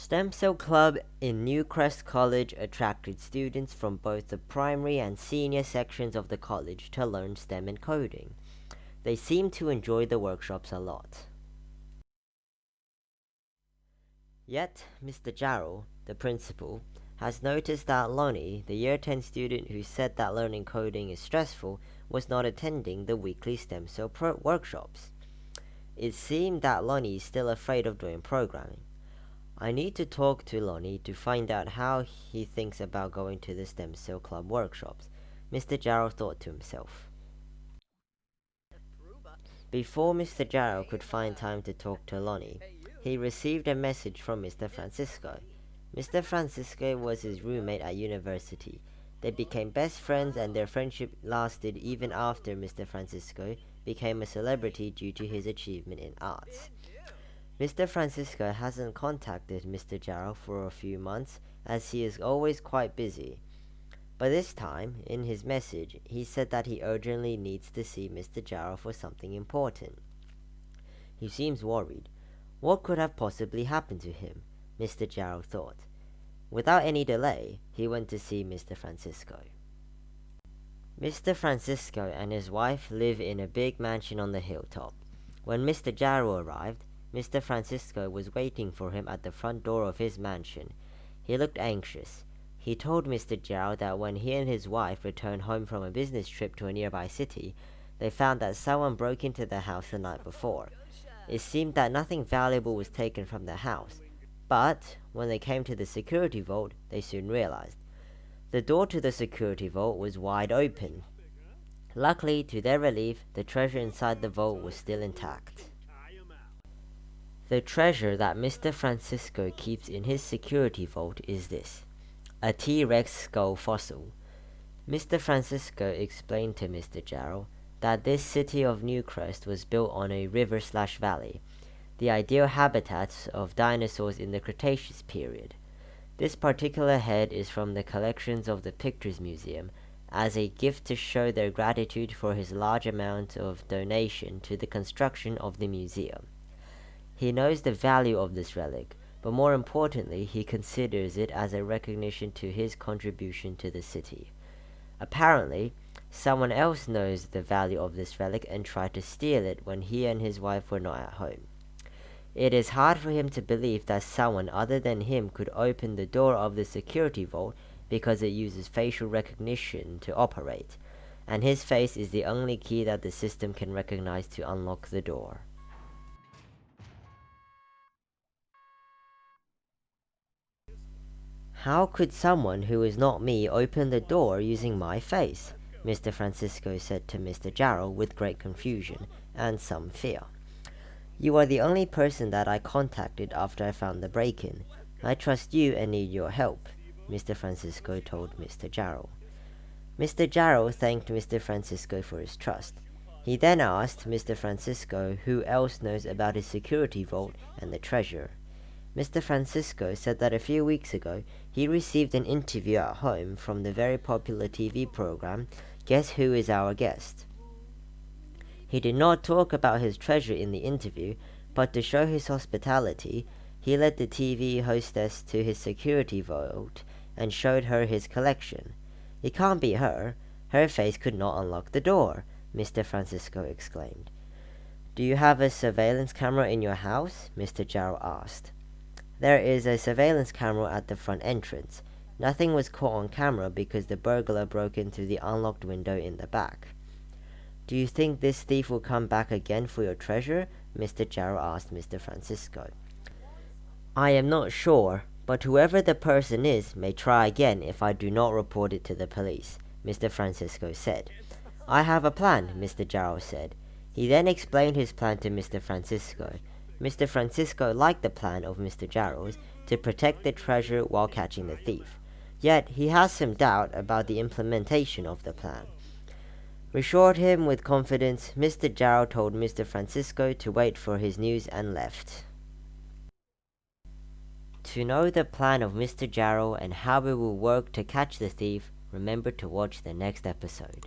STEMSEL Club in Newcrest College attracted students from both the primary and senior sections of the college to learn STEM and coding. They seemed to enjoy the workshops a lot. Yet, Mr. Jarrell, the principal, has noticed that Lonnie, the Year 10 student who said that learning coding is stressful, was not attending the weekly STEMSEL workshops. It seemed that Lonnie is still afraid of doing programming. I need to talk to Lonnie to find out how he thinks about going to the STEMSEL Club workshops, Mr. Jarrell thought to himself. Before Mr. Jarrell could find time to talk to Lonnie, he received a message from Mr. Francisco. Mr. Francisco was his roommate at university. They became best friends and their friendship lasted even after Mr. Francisco became a celebrity due to his achievement in arts. Mr. Francisco hasn't contacted Mr. Jarrell for a few months as he is always quite busy. But this time, in his message, he said that he urgently needs to see Mr. Jarrell for something important. He seems worried. What could have possibly happened to him? Mr. Jarrell thought. Without any delay, he went to see Mr. Francisco. Mr. Francisco and his wife live in a big mansion on the hilltop. When Mr. Jarrell arrived, Mr. Francisco was waiting for him at the front door of his mansion. He looked anxious. He told Mr. Jarrell that when he and his wife returned home from a business trip to a nearby city, they found that someone broke into the house the night before. It seemed that nothing valuable was taken from the house, but when they came to the security vault, they soon realized. The door to the security vault was wide open. Luckily, to their relief, the treasure inside the vault was still intact. The treasure that Mr. Francisco keeps in his security vault is this: a T-Rex skull fossil. Mr. Francisco explained to Mr. Jarrell that this city of Newcrest was built on a river/valley, the ideal habitats of dinosaurs in the Cretaceous period. This particular head is from the collections of the Pictures Museum as a gift to show their gratitude for his large amount of donation to the construction of the museum. He knows the value of this relic, but more importantly, he considers it as a recognition to his contribution to the city. Apparently, someone else knows the value of this relic and tried to steal it when he and his wife were not at home. It is hard for him to believe that someone other than him could open the door of the security vault because it uses facial recognition to operate, and his face is the only key that the system can recognize to unlock the door. How could someone who is not me open the door using my face? Mr. Francisco said to Mr. Jarrell with great confusion and some fear. You are the only person that I contacted after I found the break-in. I trust you and need your help, Mr. Francisco told Mr. Jarrell. Mr. Jarrell thanked Mr. Francisco for his trust. He then asked Mr. Francisco who else knows about his security vault and the treasure. Mr. Francisco said that a few weeks ago, he received an interview at home from the very popular TV program, Guess Who Is Our Guest? He did not talk about his treasure in the interview, but to show his hospitality, he led the TV hostess to his security vault and showed her his collection. It can't be her. Her face could not unlock the door, Mr. Francisco exclaimed. Do you have a surveillance camera in your house? Mr. Jarrell asked. There is a surveillance camera at the front entrance. Nothing was caught on camera because the burglar broke into the unlocked window in the back. Do you think this thief will come back again for your treasure? Mr. Jarrell asked Mr. Francisco. I am not sure, but whoever the person is may try again if I do not report it to the police, Mr. Francisco said. I have a plan, Mr. Jarrell said. He then explained his plan to Mr. Francisco. Mr. Francisco liked the plan of Mr. Jarrell's to protect the treasure while catching the thief. Yet he has some doubt about the implementation of the plan. Reassured him with confidence, Mr. Jarrell told Mr. Francisco to wait for his news and left. To know the plan of Mr. Jarrell and how it will work to catch the thief, remember to watch the next episode.